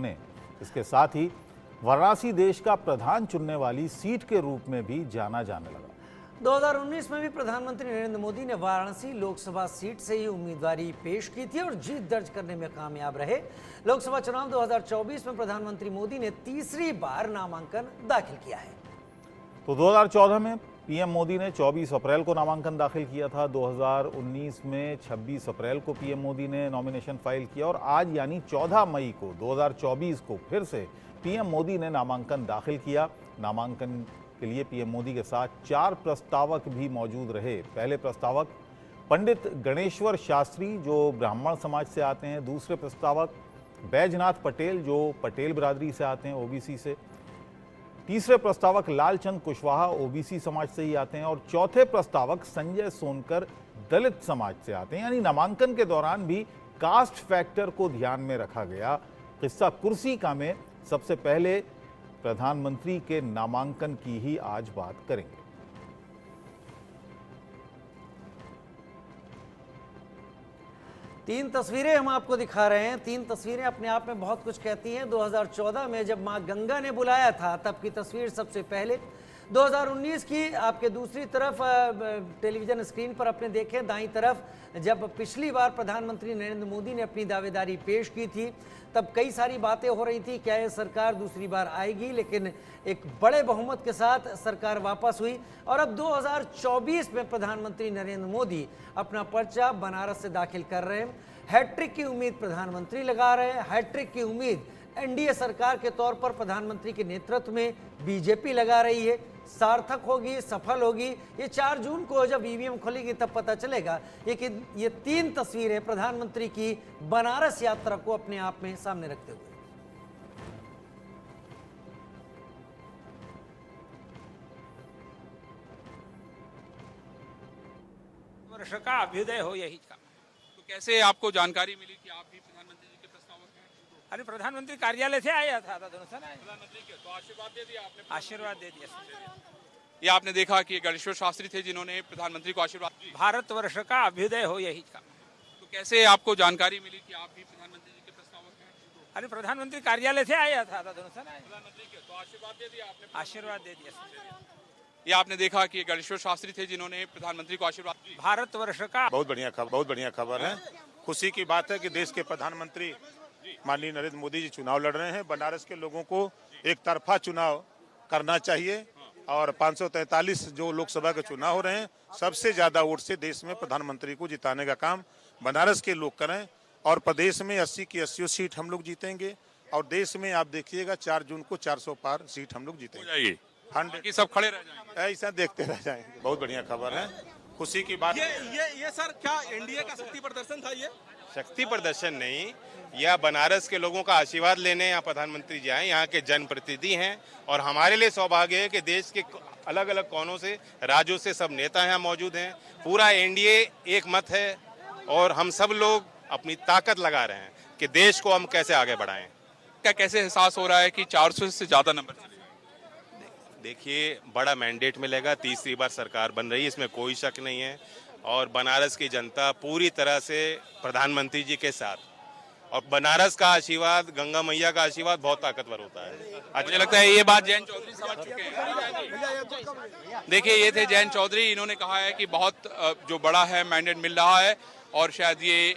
ने इसके साथ ही वाराणसी देश का प्रधान चुनने वाली सीट के रूप में भी जाना जाने लगा। 2019 में भी प्रधानमंत्री नरेंद्र मोदी ने वाराणसी लोकसभा सीट से ही उम्मीदवारी पेश की थी और जीत दर्ज करने में कामयाब रहे। लोकसभा चुनाव 2024 में प्रधानमंत्री मोदी ने तीसरी बार नामांकन दाखिल किया है। तो 2014 में पीएम मोदी ने 24 अप्रैल को नामांकन दाखिल किया था। 2019 में 26 अप्रैल को पीएम मोदी ने नॉमिनेशन फाइल किया और आज यानी 14 मई को 2024 को फिर से पीएम मोदी ने नामांकन दाखिल किया। नामांकन के लिए पीएम मोदी के साथ 4 प्रस्तावक भी मौजूद रहे। पहले प्रस्तावक पंडित गणेश्वर शास्त्री जो ब्राह्मण समाज से आते हैं, दूसरे प्रस्तावक बैजनाथ पटेल जो पटेल बिरादरी से आते हैं, ओबीसी से, तीसरे प्रस्तावक लालचंद कुशवाहा ओबीसी समाज से ही आते हैं और चौथे प्रस्तावक संजय सोनकर दलित समाज से आते हैं। यानी नामांकन के दौरान भी कास्ट फैक्टर को ध्यान में रखा गया। किस्सा कुर्सी का में सबसे पहले प्रधानमंत्री के नामांकन की ही आज बात करेंगे। तीन तस्वीरें हम आपको दिखा रहे हैं। तीन तस्वीरें अपने आप में बहुत कुछ कहती हैं। 2014 में जब मां गंगा ने बुलाया था तब की तस्वीर सबसे पहले। 2019 की आपके दूसरी तरफ टेलीविजन स्क्रीन पर अपने देखें दाईं तरफ, जब पिछली बार प्रधानमंत्री नरेंद्र मोदी ने अपनी दावेदारी पेश की थी तब कई सारी बातें हो रही थी, क्या यह सरकार दूसरी बार आएगी, लेकिन एक बड़े बहुमत के साथ सरकार वापस हुई और अब 2024 में प्रधानमंत्री नरेंद्र मोदी अपना पर्चा बनारस से दाखिल कर रहे हैं। हैट्रिक की उम्मीद प्रधानमंत्री लगा रहे हैं। हैट्रिक की उम्मीद एनडीए सरकार के तौर पर प्रधानमंत्री के नेतृत्व में बीजेपी लगा रही है। सार्थक होगी, सफल होगी, ये 4 जून को जब ईवीएम खोलेगी तब पता चलेगा। लेकिन ये 3 तस्वीरें प्रधानमंत्री की बनारस यात्रा को अपने आप में सामने रखते हुए। वर्ष का अभ्युदय हो यही का। तो कैसे आपको जानकारी मिली कि आप भी प्रधानमंत्री जी के प्रस्तावक हैं? अरे प्रधानमंत्री कार्यालय से आया था प्रधानमंत्री के, तो आशीर्वाद दे दिया आपने? आशीर्वाद दे दिया। ये आपने देखा कि गणेश्वर शास्त्री थे जिन्होंने प्रधानमंत्री को आशीर्वाद दिया। भारतवर्ष का अभ्युदय हो यही का। तो कैसे आपको जानकारी मिली कि आप भी प्रधानमंत्री जी के प्रस्तावक हैं? अरे प्रधानमंत्री कार्यालय से आया था प्रधानमंत्री के, तो आशीर्वाद दे दिया आपने? आशीर्वाद दे दिया। ये आपने देखा कि गणेश्वर शास्त्री थे जिन्होंने प्रधानमंत्री को आशीर्वाद दिया। भारतवर्ष का बहुत बढ़िया खबर है। खुशी की बात है कि देश के प्रधानमंत्री माननीय नरेंद्र मोदी जी चुनाव लड़ रहे हैं। बनारस के लोगों को एक तरफा चुनाव करना चाहिए और 543 जो लोकसभा के चुनाव हो रहे हैं, सबसे ज्यादा वोट से देश में प्रधानमंत्री को जिताने का काम बनारस के लोग करें और प्रदेश में 80 की 80 सीट हम लोग जीतेंगे और देश में आप देखिएगा 4 जून को 400 पार सीट हम लोग जीतेंगे। 100 सब खड़े रह जाएंगे, ऐसा देखते रह जाएंगे। बहुत बढ़िया खबर है, खुशी की बात। ये सर क्या एनडीए का शक्ति प्रदर्शन था? ये शक्ति प्रदर्शन नहीं, यह बनारस के लोगों का आशीर्वाद लेने यहाँ प्रधानमंत्री जी आए। यहाँ के जनप्रतिनिधि हैं और हमारे लिए सौभाग्य है कि देश के अलग अलग कोनों से, राज्यों से सब नेता यहाँ मौजूद हैं। पूरा एनडीए एक मत है और हम सब लोग अपनी ताकत लगा रहे हैं कि देश को हम कैसे आगे बढ़ाएं। क्या कैसे एहसास हो रहा है कि 400 से ज्यादा नंबर? देखिए, बड़ा मैंडेट मिलेगा, तीसरी बार सरकार बन रही है, इसमें कोई शक नहीं है और बनारस की जनता पूरी तरह से प्रधानमंत्री जी के साथ, और बनारस का आशीर्वाद, गंगा मैया का आशीर्वाद बहुत ताकतवर होता है। मुझे लगता है ये बात जयंत चौधरी समझ चुके हैं। देखिए, ये थे जयंत चौधरी, इन्होंने कहा है कि बहुत जो बड़ा है मैंडेट मिल रहा है और शायद ये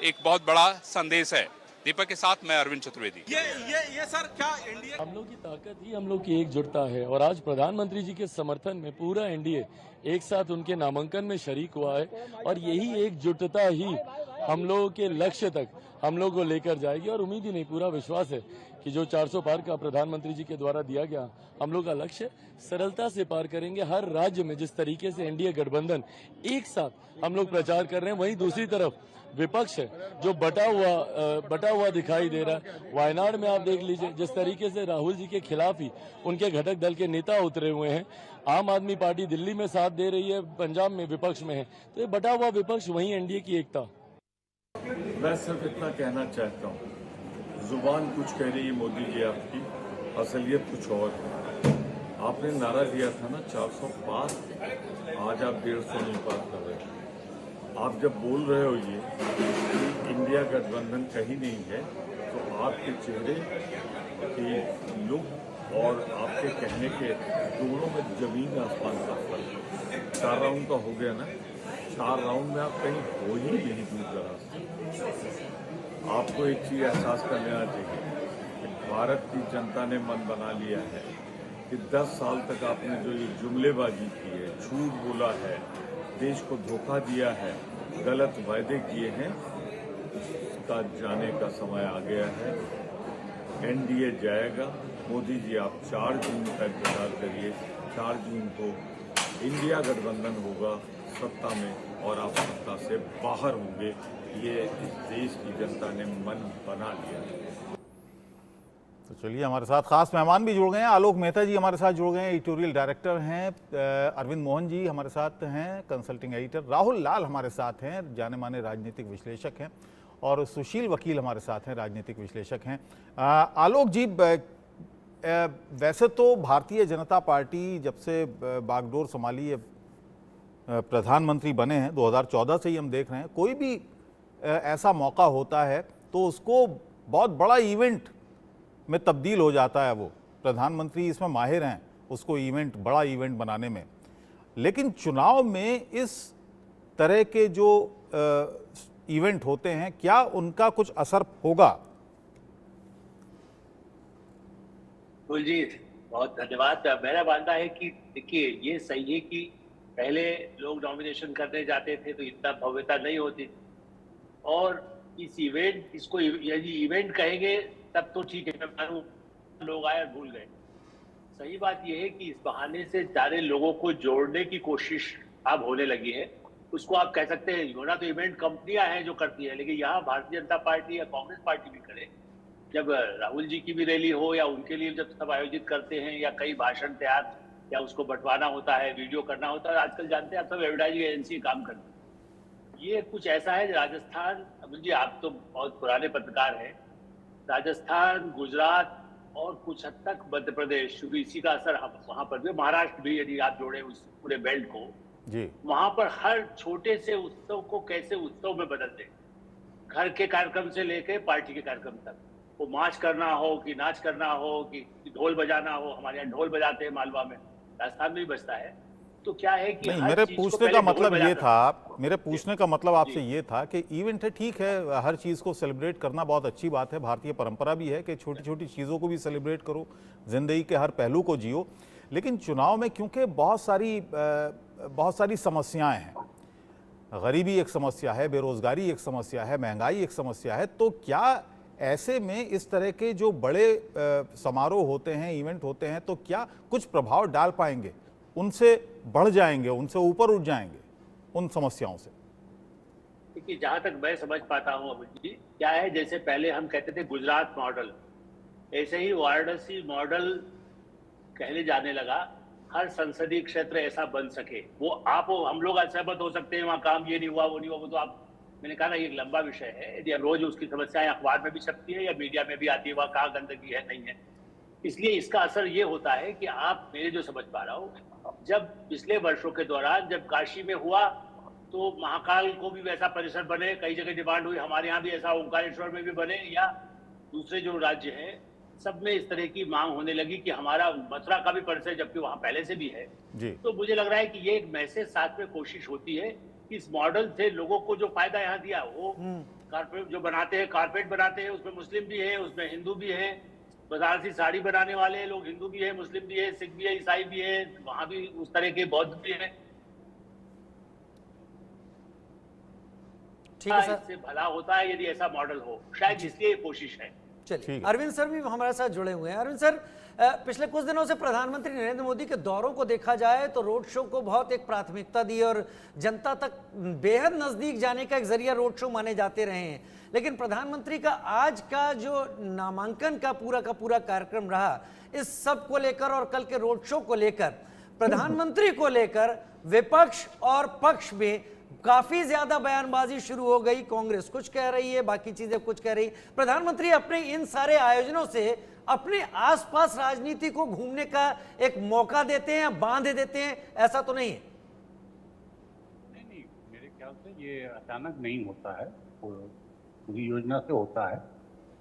एक बहुत बड़ा संदेश है। दीपक के साथ मैं अरविंद चतुर्वेदी। ये सर क्या एनडीए, हम लोग की ताकत ही हम लोग की एकजुटता है और आज प्रधानमंत्री जी के समर्थन में पूरा एनडीए एक साथ उनके नामांकन में शरीक हुआ है और यही एकजुटता ही हम लोगों के लक्ष्य तक हम लोग को लेकर जाएगी और उम्मीद ही नहीं, पूरा विश्वास है कि जो 400 पार का प्रधानमंत्री जी के द्वारा दिया गया हम लोग का लक्ष्य सरलता से पार करेंगे। हर राज्य में जिस तरीके से एनडीए गठबंधन एक साथ हम लोग प्रचार कर रहे हैं, वहीं दूसरी तरफ विपक्ष है जो बटा हुआ दिखाई दे रहा है। वायनाड में आप देख लीजिए जिस तरीके से राहुल जी के खिलाफ ही उनके घटक दल के नेता उतरे हुए हैं। आम आदमी पार्टी दिल्ली में साथ दे रही है, पंजाब में विपक्ष में है, तो ये बटा हुआ विपक्ष वहीं एनडीए की एकता। मैं सिर्फ इतना कहना चाहता हूँ, जुबान कुछ कह रही है मोदी जी आपकी, असलियत कुछ और है। आपने नारा दिया था ना 400 पार, आज आप 150 नहीं पार कर रहे हैं। आप जब बोल रहे हो ये कि इंडिया गठबंधन कहीं नहीं है, तो आपके चेहरे के लुक और आपके कहने के दोनों में जमीन आसमान का फर्क है। 4 राउंड का हो गया ना, 4 राउंड में आप कहीं हो ही नहीं दूर दराज से। आपको एक चीज एहसास कर लेना चाहिए कि भारत की जनता ने मन बना लिया है कि 10 साल तक आपने जो ये जुमलेबाजी की है, झूठ बोला है, देश को धोखा दिया है, गलत वायदे किए हैं, उसका जाने का समय आ गया है। एनडीए जाएगा। मोदी जी आप 4 जून का इंतजार करिए। 4 जून को इंडिया गठबंधन होगा सत्ता में और आप सत्ता से बाहर होंगे। ये इस देश की जनता ने मन बना लिया है। तो चलिए, हमारे साथ खास मेहमान भी जुड़ गए हैं। आलोक मेहता जी हमारे साथ जुड़ गए हैं, एडिटोरियल डायरेक्टर हैं। अरविंद मोहन जी हमारे साथ हैं, कंसल्टिंग एडिटर। राहुल लाल हमारे साथ हैं, जाने माने राजनीतिक विश्लेषक हैं। और सुशील वकील हमारे साथ हैं, राजनीतिक विश्लेषक हैं। आलोक जी, वैसे तो भारतीय जनता पार्टी जब से बागडोर संभाली, प्रधानमंत्री बने हैं 2014 से ही हम देख रहे हैं, कोई भी ऐसा मौका होता है तो उसको बहुत बड़ा इवेंट में तब्दील हो जाता है। वो प्रधानमंत्री इसमें माहिर हैं, उसको इवेंट, बड़ा इवेंट बनाने में। लेकिन चुनाव में इस तरह के जो इवेंट होते हैं, क्या उनका कुछ असर होगा? कुलजीत, बहुत धन्यवाद। मेरा मानना है कि देखिए, ये सही है कि पहले लोग नॉमिनेशन करने जाते थे तो इतना भव्यता नहीं होती, और इस इवेंट, इसको यदि इवेंट कहेंगे तब तो ठीक है, मैं मानूं लोग आए और भूल गए। सही बात यह है कि इस बहाने से सारे लोगों को जोड़ने की कोशिश अब होने लगी है। उसको आप कह सकते हैं, होना तो इवेंट कंपनियां हैं जो करती है, लेकिन यहाँ भारतीय जनता पार्टी या कांग्रेस पार्टी भी करे। जब राहुल जी की भी रैली हो या उनके लिए जब सब आयोजित करते हैं, या कई भाषण तैयार या उसको बंटवाना होता है, वीडियो करना होता है, आजकल जानते हैं आप सब एडवर्टाइजिंग एजेंसी काम करते हैं। ये कुछ ऐसा है, राजस्थान, अमित जी आप तो बहुत पुराने पत्रकार हैं, राजस्थान, गुजरात और कुछ हद तक मध्य प्रदेश, क्योंकि इसी का असर वहां पर भी, महाराष्ट्र भी यदि आप जोड़े उस पूरे बेल्ट को जी, वहां पर हर छोटे से उत्सव को कैसे उत्सव में बदल दे, घर के कार्यक्रम से लेके पार्टी के कार्यक्रम तक, वो मार्च करना हो कि नाच करना हो कि ढोल बजाना हो। हमारे यहाँ ढोल बजाते हैं, मालवा में, राजस्थान में भी बजता है। तो क्या है कि नहीं, मेरे पूछने का मतलब ये था, मेरे पूछने का मतलब आपसे ये था कि इवेंट है, ठीक है, हर चीज़ को सेलिब्रेट करना बहुत अच्छी बात है, भारतीय परंपरा भी है कि छोटी छोटी चीज़ों को भी सेलिब्रेट करो, जिंदगी के हर पहलू को जियो। लेकिन चुनाव में क्योंकि बहुत सारी समस्याएं हैं, गरीबी एक समस्या है, बेरोजगारी एक समस्या है, महंगाई एक समस्या है, तो क्या ऐसे में इस तरह के जो बड़े समारोह होते हैं, इवेंट होते हैं, तो क्या कुछ प्रभाव डाल पाएंगे, उनसे बढ़ जाएंगे, उनसे ऊपर उठ जाएंगे उन समस्याओं से? देखिए, जहां तक मैं समझ पाता हूं अमित जी, क्या है, जैसे पहले हम कहते थे गुजरात मॉडल, ऐसे ही वाराणसी मॉडल कहने जाने लगा। हर संसदीय क्षेत्र ऐसा बन सके, वो आप हम लोग असहमत हो सकते हैं, वहां काम ये नहीं हुआ, वो नहीं हुआ, वो तो आप, मैंने कहा ना, ये एक लंबा विषय है। यदि रोज उसकी समस्याएं अखबार में भी छपती है या मीडिया में भी आती है, वहां कहाँ गंदगी है, नहीं है। इसलिए इसका असर ये होता है कि आप, मेरे जो समझ पा रहा हूँ, जब पिछले वर्षों के दौरान जब काशी में हुआ तो महाकाल को भी वैसा परिसर बने, कई जगह डिमांड हुई, हमारे यहाँ भी ऐसा ओंकारेश्वर में भी बने, या दूसरे जो राज्य हैं सब में इस तरह की मांग होने लगी कि हमारा मथुरा का भी परिसर, जबकि वहां पहले से भी है जी। तो मुझे लग रहा है कि ये एक मैसेज साथ में कोशिश होती है कि इस मॉडल से लोगों को जो फायदा यहाँ दिया, वो कारपेट जो बनाते हैं, कारपेट बनाते हैं, उसमें मुस्लिम भी है, उसमें हिंदू भी है, बनारसी साड़ी बनाने वाले लोग हिंदू भी है, मुस्लिम भी है, सिख भी है, ईसाई भी है, वहां भी उस तरह के बौद्ध भी है। ठीक है सर, इससे भला होता है यदि ऐसा मॉडल हो, शायद इसलिए कोशिश है। चलिए, अरविंद सर भी हमारे साथ जुड़े हुए हैं। अरविंद सर, पिछले कुछ दिनों से प्रधानमंत्री नरेंद्र मोदी के दौरों को देखा जाए तो रोड शो को बहुत एक प्राथमिकता दी और जनता तक बेहद नजदीक जाने का एक जरिया रोड शो माने जाते रहे हैं। लेकिन प्रधानमंत्री का आज का जो नामांकन का पूरा कार्यक्रम रहा, इस सब को लेकर और कल के रोड शो को लेकर, प्रधानमंत्री को लेकर विपक्ष और पक्ष में काफी ज्यादा बयानबाजी शुरू हो गई। कांग्रेस कुछ कह रही है, बाकी चीजें कुछ कह रही। प्रधानमंत्री अपने इन सारे आयोजनों से अपने आसपास राजनीति को घूमने का एक मौका देते हैं, बांध देते हैं, ऐसा तो नहीं है? नहीं, मेरे ख्याल ख्याल से ये अचानक नहीं होता है, पूरी योजना से होता है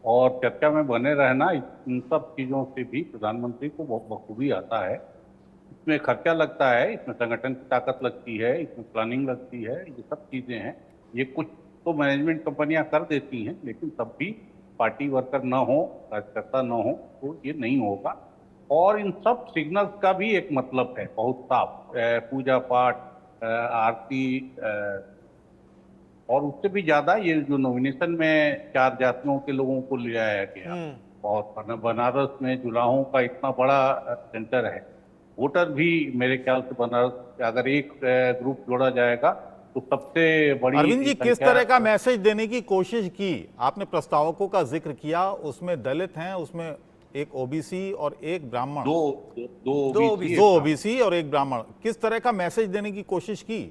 और चर्चा में बने रहना इन सब चीज़ों से भी प्रधानमंत्री को बहुत बखूबी आता है। इसमें खर्चा लगता है, इसमें संगठन की ताकत लगती है, इसमें प्लानिंग लगती है, ये सब चीज़ें हैं। ये कुछ तो मैनेजमेंट कंपनियां कर देती हैं, लेकिन तब भी पार्टी वर्कर न हो, कार्यकर्ता न हो तो ये नहीं होगा। और इन सब सिग्नल्स का भी एक मतलब है बहुत साफ, पूजा पाठ, आरती और उससे भी ज्यादा ये जो नॉमिनेशन में 4 जातियों के लोगों को ले आया गया और बनारस में जुलाहों का इतना बड़ा सेंटर है, वोटर भी मेरे ख्याल से बनारस अगर एक ग्रुप जोड़ा जाएगा तो सबसे बड़ी। अरविंद जी, किस तरह का मैसेज देने की कोशिश की? आपने प्रस्तावकों का जिक्र किया, उसमें दलित हैं, उसमें एक ओबीसी और एक ब्राह्मण, दो ओबीसी और एक ब्राह्मण, किस तरह का मैसेज देने की कोशिश की?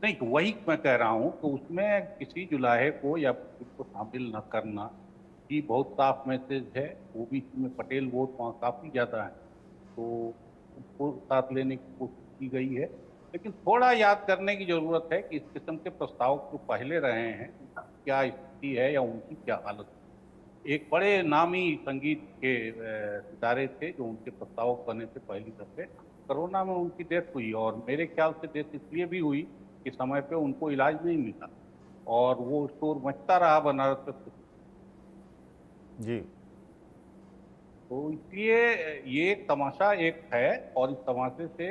नहीं, तो वही मैं कह रहा हूँ, तो उसमें किसी जुलाहे को या उसको शामिल न करना की बहुत साफ मैसेज है। ओबीसी में पटेल वोट वहाँ काफी ज्यादा है, तो उसको साथ लेने की कोशिश की गई है। लेकिन थोड़ा याद करने की जरूरत है कि इस किस्म के प्रस्तावक जो पहले रहे हैं क्या स्थिति है या उनकी क्या हालत है। एक बड़े नामी संगीत के सितारे थे जो उनके प्रस्तावक बने थे पहली दफे, कोरोना में उनकी डेथ हुई और मेरे ख्याल से डेथ इसलिए भी हुई कि समय पे उनको इलाज नहीं मिला और वो शोर मचता रहा बनारस में जी। तो इसलिए ये एक तमाशा एक है और इस तमाशे से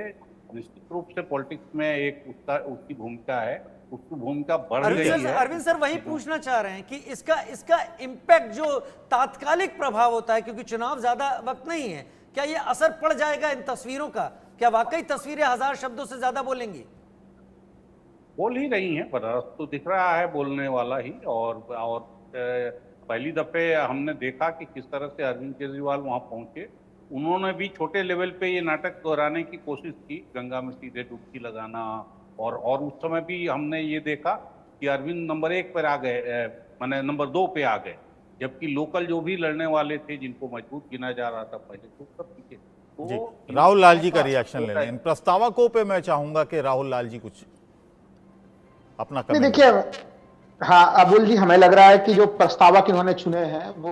निश्चित रूप से पॉलिटिक्स में एक उसकी भूमिका है, उसकी भूमिका बढ़ गई है। अरविंद सर वही पूछना चाह रहे हैं कि इसका इम्पैक्ट जो तात्कालिक प्रभाव होता है, क्योंकि चुनाव ज्यादा वक्त नहीं है, क्या ये असर पड़ जाएगा इन तस्वीरों का? क्या वाकई तस्वीरें 1000 शब्दों से ज्यादा बोलेंगी? बोल ही रही हैं, बनारस तो दिख रहा है बोलने वाला ही। और पहली दफे हमने देखा कि किस तरह से अरविंद केजरीवाल वहां पहुंचे। उन्होंने भी छोटे लेवल पे ये नाटक दोहराने की कोशिश की, गंगा में सीधे डुबकी लगाना, और उस समय भी हमने ये देखा कि अरविंद नंबर 1 पर आ गए, माने नंबर 2 पे आ गए, जबकि लोकल जो भी लड़ने वाले थे जिनको मजबूत गिना जा रहा था पहले, तो सब पीछे। तो राहुल लाल जी का रिएक्शन ले लें इन प्रस्तावकों पे। मैं चाहूंगा कि राहुल लाल जी कुछ अपना कमेंट। देखिए, हाँ अबुल जी, हमें लग रहा है कि जो प्रस्तावक इन्होंने चुने हैं वो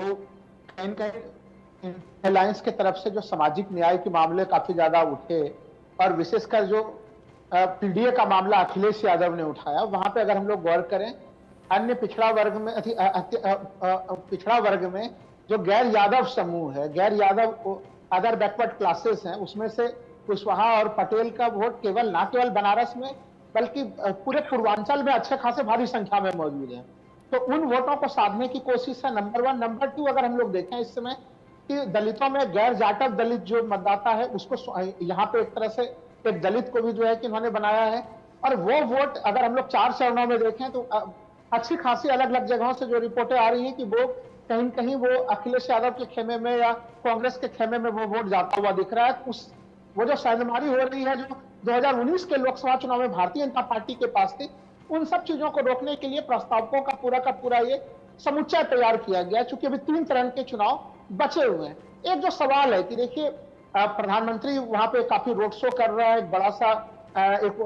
कहीं कहीं अलायंस के तरफ से जो सामाजिक न्याय के मामले काफी ज्यादा उठे और विशेषकर जो पीडीए का मामला अखिलेश यादव ने उठाया, वहां पे अगर हम लोग गौर करें, अन्य पिछड़ा वर्ग में जो गैर यादव समूह है, गैर यादव अदर बैकवर्ड क्लासेस हैं, उसमें से कुशवाहा और पटेल का वोट ना केवल बनारस में बल्कि पूरे पूर्वांचल में अच्छे खासे भारी संख्या में मौजूद है। तो उन वोटों को साधने की कोशिश है, नंबर 1। नंबर 2, अगर हम लोग देखें इस समय कि दलितों में गैर जाटव दलित जो मतदाता है उसको यहाँ पे एक तरह से एक दलित को भी जो है कि उन्होंने बनाया है। और वो वोट अगर हम लोग 4 चरणों में देखें तो अच्छी खासी अलग अलग जगहों से जो रिपोर्टें आ रही हैं कि वो कहीं कहीं वो अखिलेश यादव के खेमे में या कांग्रेस के खेमे में वो वोट जाता हुआ दिख रहा है। वो जो सेंधमारी हो रही है जो 2019 के लोकसभा चुनाव में भारतीय जनता पार्टी के पास थी, उन सब चीजों को रोकने के लिए प्रस्तावकों का पूरा ये समुच्चय तैयार किया गया, चूंकि अभी 3 चरण के चुनाव बचे हुए हैं। एक जो सवाल है कि देखिए, प्रधानमंत्री वहां पे काफी रोड शो कर रहा है, एक बड़ा सा एक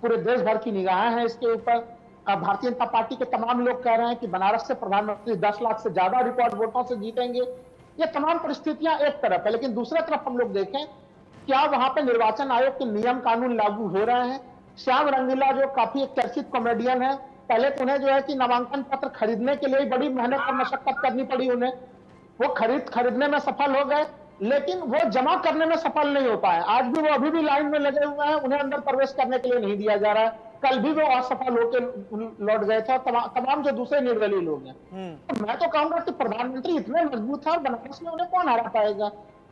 पूरे देश भर की निगाहें हैं इसके ऊपर। भारतीय जनता पार्टी के तमाम लोग कह रहे हैं कि बनारस से प्रधानमंत्री 10 लाख से ज्यादा रिकॉर्ड वोटों से जीतेंगे। ये तमाम परिस्थितियां एक तरफ है, लेकिन दूसरे तरफ हम लोग देखें क्या वहां पे निर्वाचन आयोग के नियम कानून लागू हो रहे हैं। श्याम रंगीला जो काफी एक चर्चित कॉमेडियन है, पहले तो उन्हें जो है कि नामांकन पत्र खरीदने के लिए बड़ी मेहनत और मशक्कत करनी पड़ी उन्हें, वो खरीदने में सफल हो गए, लेकिन वो जमा करने में सफल नहीं हो पाए। आज भी वो अभी भी लाइन में लगे हुए हैं, उन्हें अंदर प्रवेश करने के लिए नहीं दिया जा रहा है। कल भी वो असफल होकर लौट गए थे, तमाम जो दूसरे निर्दलीय लोग हैं। तो मैं तो कहूंगा कि प्रधानमंत्री इतने मजबूत है और बनारस में उन्हें कौन हरा पाएगा।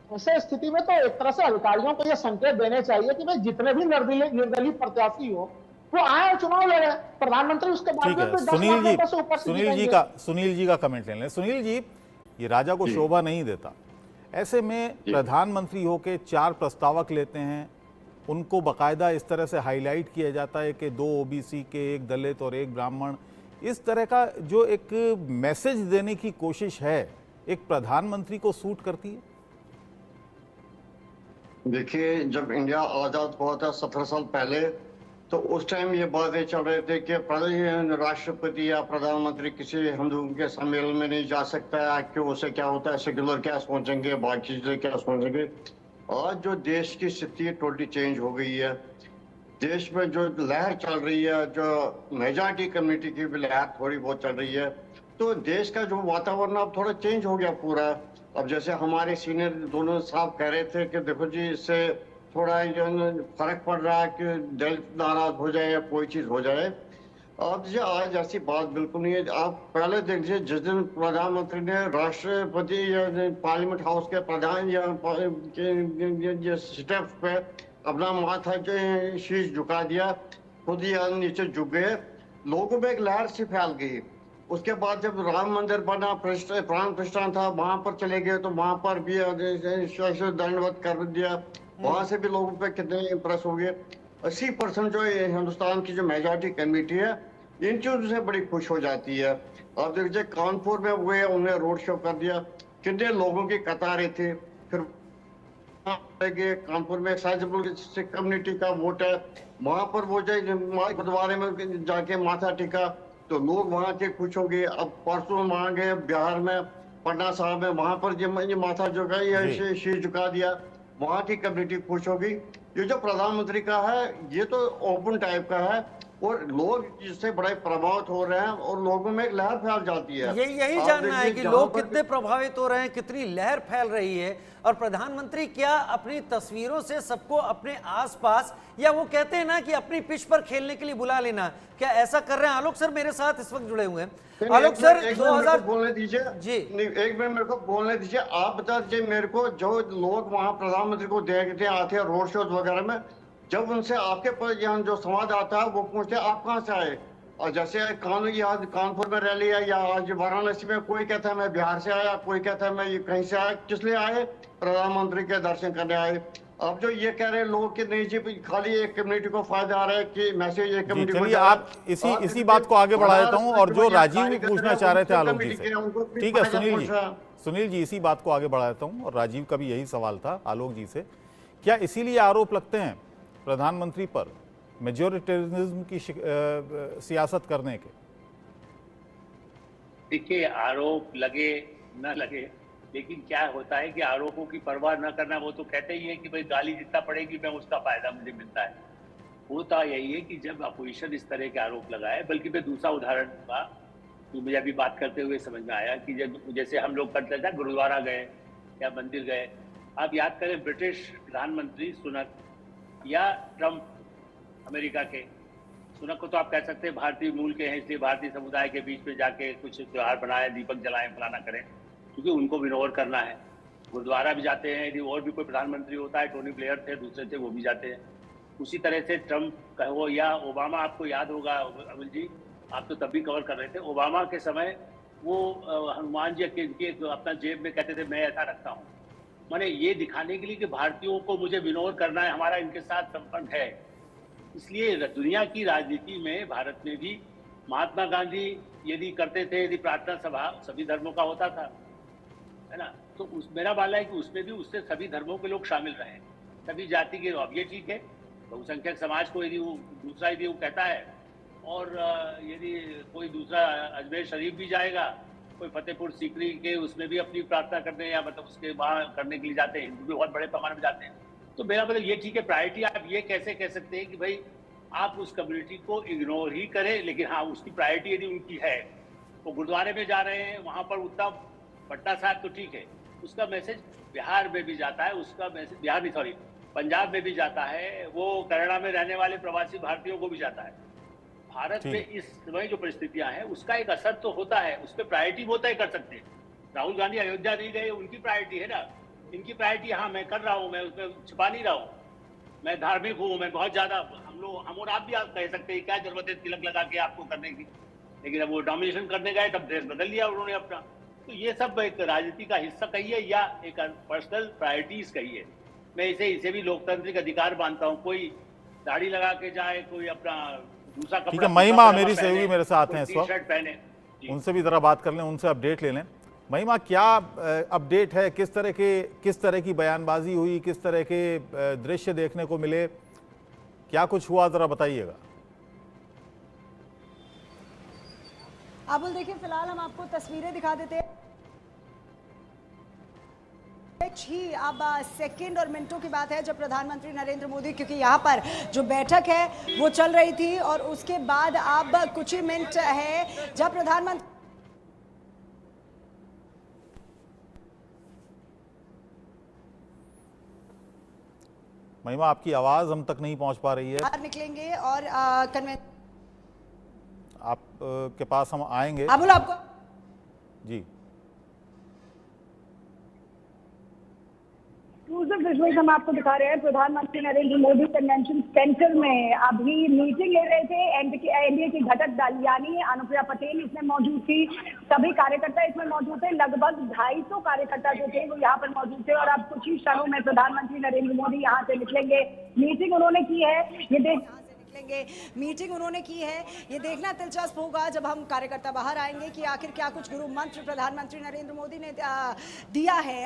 ऐसे स्थिति में तो एक तरह से अधिकारियों को यह संकेत देने चाहिए कि भाई जितने भी निर्दलीय प्रत्याशी हो वो आए और चुनाव लड़े। प्रधानमंत्री उसके बाद सुनील जी का कमेंट ले लें। सुनील जी, ये राजा को शोभा नहीं देता, ऐसे में प्रधानमंत्री होके 4 प्रस्तावक लेते हैं, उनको बाकायदा इस तरह से हाईलाइट किया जाता है कि 2 ओबीसी के, 1 दलित और 1 ब्राह्मण, इस तरह का जो एक मैसेज देने की कोशिश है, एक प्रधानमंत्री को सूट करती है? देखिए, जब इंडिया आजाद हुआ था 17 साल पहले, तो उस टाइम ये बातें चल रहे थे कि राष्ट्रपति या प्रधानमंत्री किसी हिंदू के सम्मेलन में नहीं जा सकता है, क्यों, उससे क्या होता है, सेक्युलर क्या सोचेंगे, बाकी चीजें क्या सोचेंगे। आज जो देश की स्थिति टोटली चेंज हो गई है। देश में जो लहर चल रही है, जो मेजॉरिटी कम्युनिटी की भी लहर थोड़ी बहुत चल रही है, तो देश का जो वातावरण अब थोड़ा चेंज हो गया पूरा। अब जैसे हमारे सीनियर दोनों साहब कह रहे थे कि देखो जी, इससे थोड़ा फर्क पड़ रहा है कि दलित नाराज हो जाए या कोई चीज हो जाए। अब जी आज ऐसी बात बिल्कुल नहीं है। आप पहले देखिए, जिस दिन प्रधानमंत्री ने राष्ट्रपति या पार्लियामेंट हाउस के प्रधान या स्टेप पे अपना माथा जो शीश झुका दिया, खुद ही नीचे झुक गए, लोगों में एक लहर सी फैल गई। उसके बाद जब राम मंदिर बना, प्राण प्रतिष्ठान था, वहां पर चले गए तो वहां पर भी दंडवत कर दिया, वहां से भी लोगों पे कितने इम्प्रेस हो गए। 80% जो हिंदुस्तान की जो मेजॉरिटी कमेटी है, इन चीजों से बड़ी खुश हो जाती है। आप देखिए कानपुर में हुए, उन्हें रोड शो कर दिया, कितने लोगों की कतारें थी। फिर कानपुर में एक साइजेबल सिख कम्युनिटी का वोट है, वहां पर वो गुरुद्वारे में जाके माथा टिका तो लोग वहां के खुश हो गए। अब परसों वहां गए बिहार में, पटना साहब में, वहां पर ये माथा झुका, ये शीश झुका दिया, वहां की कम्युनिटी खुश हो गई। ये जो प्रधानमंत्री का है, ये तो ओपन टाइप का है और लोग इससे बड़े प्रभावित हो रहे हैं और लोगों में एक लहर फैल जाती है। यही जानना है कि लोग कितने प्रभावित हो रहे हैं, कितनी लहर फैल रही है, और प्रधानमंत्री क्या अपनी तस्वीरों से सबको अपने आसपास, या वो कहते हैं ना कि अपनी पिच पर खेलने के लिए बुला लेना, क्या ऐसा कर रहे हैं? आलोक सर मेरे साथ इस वक्त जुड़े हुए हैं। आलोक सर, 2000 बोलने दीजिए जी, एक मिनट मेरे को बोलने दीजिए। आप बता दीजिए मेरे को, जो लोग वहां प्रधानमंत्री को देखते आते हैं रोड शोज वगैरह में, जब उनसे आपके पास यहाँ जो संवाद आता है वो पूछते हैं आप कहाँ से आए, और जैसे कानपुर में रैली है या आज वाराणसी में, कोई कहता है मैं बिहार से आया, कोई कहता है मैं कहीं से आया, किस लिए आए, प्रधानमंत्री के दर्शन करने आए। अब जो ये कह रहे हैं लोग कि नहीं जी खाली एक कम्युनिटी को फायदा आ रहा है कि मैसेज एक कम्युनिटी को। चलिए आप इसी बात को आगे बढ़ा देता हूं, और जो राजीव भी पूछना चाह रहे थे आलोक जी से, ठीक है सुनील जी इसी बात को आगे बढ़ा देता हूं, और राजीव का भी यही सवाल था आलोक जी से। क्या इसीलिए आरोप लगते हैं प्रधानमंत्री पर मेजोरिटेरिज्म की सियासत करने के? देखिए, आरोप लगे न लगे, लेकिन क्या होता है कि आरोपों की परवाह न करना, वो तो कहते ही है कि भाई गाली जितना पड़ेगी मैं उसका फायदा मुझे मिलता है। होता यही है कि जब अपोजिशन इस तरह के आरोप लगाए, बल्कि मैं दूसरा उदाहरण दूंगा तो मुझे अभी बात करते हुए समझ में आया कि जब जैसे हम लोग करते थे गुरुद्वारा गए या मंदिर गए, आप याद करें ब्रिटिश प्रधानमंत्री सुनक या ट्रंप अमेरिका के, सुनक को तो आप कह सकते हैं भारतीय मूल के हैं, इसलिए भारतीय समुदाय के बीच में जाके कुछ त्योहार बनाए, दीपक जलाएं, फलाना करें, क्योंकि उनको विनोर करना है। गुरुद्वारा भी जाते हैं, यदि और भी कोई प्रधानमंत्री होता है, टोनी ब्लेयर थे, दूसरे थे, वो भी जाते हैं। उसी तरह से ट्रंप कहो या ओबामा, आपको याद होगा अमित जी, आप तो तब भी कवर कर रहे थे, ओबामा के समय वो हनुमान जी के अपना जेब में कहते थे मैं ऐसा रखता हूँ, माने ये दिखाने के लिए कि भारतीयों को मुझे विनोर करना है, हमारा इनके साथ संबंध है। इसलिए दुनिया की राजनीति में भारत में भी महात्मा गांधी यदि करते थे, यदि प्रार्थना सभा सभी धर्मों का होता था, है ना, तो मेरा मानना है कि उसमें भी उससे सभी धर्मों के लोग शामिल रहे, सभी जाति के। अब ये ठीक है, बहुसंख्यक समाज को यदि वो दूसरा यदि वो कहता है, और यदि कोई दूसरा अजमेर शरीफ भी जाएगा, कोई फतेहपुर सीकरी के उसमें भी अपनी प्रार्थना करने या मतलब उसके वहाँ करने के लिए जाते हैं, हिंदू भी बहुत बड़े पैमाने में जाते हैं, तो मेरा मतलब ये ठीक है। प्रायोरिटी आप ये कैसे कह सकते हैं कि भाई आप उस कम्युनिटी को इग्नोर ही करें, लेकिन हाँ उसकी प्रायोरिटी यदि उनकी है, वो गुरुद्वारे में जा रहे हैं, वहाँ पर उतना पटना साहब तो ठीक है, उसका मैसेज बिहार में भी जाता है, उसका मैसेज बिहार नहीं सॉरी पंजाब में भी जाता है, वो कनाडा में रहने वाले प्रवासी भारतीयों को भी जाता है। भारत में इस समय जो परिस्थितियां हैं उसका एक असर तो होता है, उस पर प्रायोरिटी वो तय कर सकते हैं। राहुल गांधी अयोध्या नहीं गए, उनकी प्रायोरिटी है ना, इनकी प्रायोरिटी हाँ मैं कर रहा हूँ, मैं उसमें छिपा नहीं रहा हूँ, मैं धार्मिक हूँ, मैं बहुत ज्यादा, हम और आप भी आप कह सकते हैं क्या जरूरत है तिलक लगा के आपको करने की, लेकिन अब वो डोमिनेशन करने गए तब ड्रेस बदल लिया उन्होंने अपना। तो ये सब एक राजनीति का हिस्सा कहिए या एक पर्सनल प्रायोरिटीज कहिए, मैं इसे भी लोकतांत्रिक अधिकार मानता हूँ। कोई दाढ़ी लगा के जाए, कोई अपना दूसरा कपड़ा, ठीक है, महिमा मेरी सहयोगी मेरे साथ हैं इस वक्त, पहने, उनसे भी जरा बात कर लें, उनसे अपडेट ले लें। महिमा, क्या अपडेट है, किस तरह की बयानबाजी हुई, किस तरह के दृश्य देखने को मिले? क्या कुछ हुआ जरा बताइएगा। आबुल देखिए, फिलहाल हम आपको तस्वीरें दिखा देते हैं। ही अब सेकंड और मिनटों की बात है जब प्रधानमंत्री नरेंद्र मोदी, क्योंकि यहाँ पर जो बैठक है वो चल रही थी और उसके बाद अब कुछ ही मिनट है जब प्रधानमंत्री महिमा, आपकी आवाज हम तक नहीं पहुंच पा रही है। बाहर निकलेंगे और आप के पास हम आएंगे। आबुल आपको जी विजुअल्स हम आपको दिखा रहे हैं। प्रधानमंत्री नरेंद्र मोदी कन्वेंशन सेंटर में अभी मीटिंग ले रहे थे। एनडीए की घटक दल यानी अनुप्रिया पटेल इसमें मौजूद थी, सभी कार्यकर्ता इसमें मौजूद थे। लगभग 250 कार्यकर्ता जो थे वो यहाँ पर मौजूद थे और अब कुछ ही क्षणों में प्रधानमंत्री नरेंद्र मोदी यहाँ से निकलेंगे। मीटिंग उन्होंने की है, मीटिंग उन्होंने की है। ये देखना दिलचस्प होगा जब हम कार्यकर्ता बाहर आएंगे कि आखिर क्या कुछ गुरु मंत्र प्रधानमंत्री नरेंद्र मोदी ने दिया है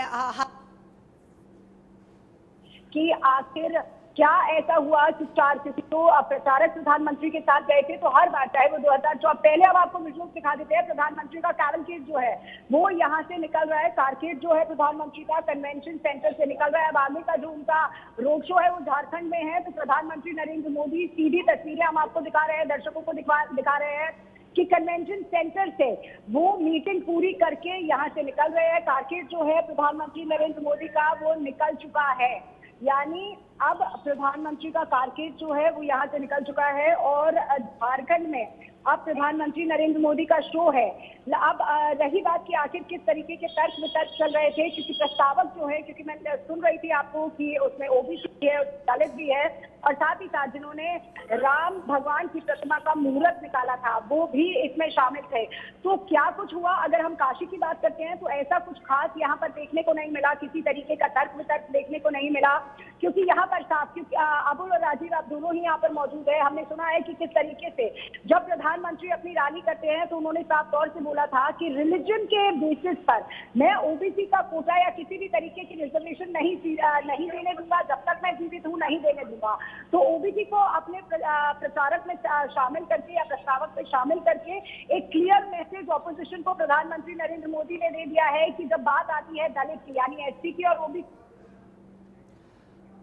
कि आखिर क्या ऐसा हुआ कि स्टार किसी तो प्रचारक प्रधानमंत्री के साथ गए थे। तो हर बार चाहे वो 2014 पहले, अब आपको विजुअल्स दिखा देते हैं। प्रधानमंत्री का कैवलकेड जो है वो यहाँ से निकल रहा है। कारकेड जो है प्रधानमंत्री का कन्वेंशन सेंटर से निकल रहा है। अब आगे का जो उनका रोड शो है वो झारखंड में है। तो प्रधानमंत्री नरेंद्र मोदी, सीधी तस्वीरें हम आपको दिखा रहे हैं, दर्शकों को दिखा रहे हैं कि कन्वेंशन सेंटर से वो मीटिंग पूरी करके यहाँ से निकल रहे हैं। कारकेड जो है प्रधानमंत्री नरेंद्र मोदी का वो निकल चुका है, यानी अब प्रधानमंत्री का कारकेड जो है वो यहाँ से निकल चुका है और झारखंड में अब प्रधानमंत्री नरेंद्र मोदी का शो है। अब रही बात कि आखिर किस तरीके के तर्क वितर्क चल रहे थे, क्योंकि प्रस्तावक जो है, क्योंकि मैं सुन रही थी आपको कि उसमें ओबीसी भी है, दलित भी है और साथ ही साथ जिन्होंने राम भगवान की प्रतिमा का मुहूर्त निकाला था वो भी इसमें शामिल थे। तो क्या कुछ हुआ, अगर हम काशी की बात करते हैं तो ऐसा कुछ खास यहाँ पर देखने को नहीं मिला, किसी तरीके का तर्क वितर्क देखने को नहीं मिला, क्योंकि यहाँ पर साफ, क्योंकि अबुल और राजीव आप दोनों ही यहाँ पर मौजूद है। हमने सुना है कि किस तरीके से जब प्रधानमंत्री अपनी रैली करते हैं तो उन्होंने साफ तौर से बोला था कि रिलीजन के बेसिस पर मैं ओबीसी का कोटा या किसी भी तरीके की रिजर्वेशन नहीं देने दूंगा, जब तक मैं जीवित हूँ नहीं देने दूंगा। तो ओबीसी को अपने प्रचारक में शामिल करके या प्रस्तावक में शामिल करके एक क्लियर मैसेज ऑपोजिशन को प्रधानमंत्री नरेंद्र मोदी ने दे दिया है कि जब बात आती है दलित की यानी एससी की और ओबीसी।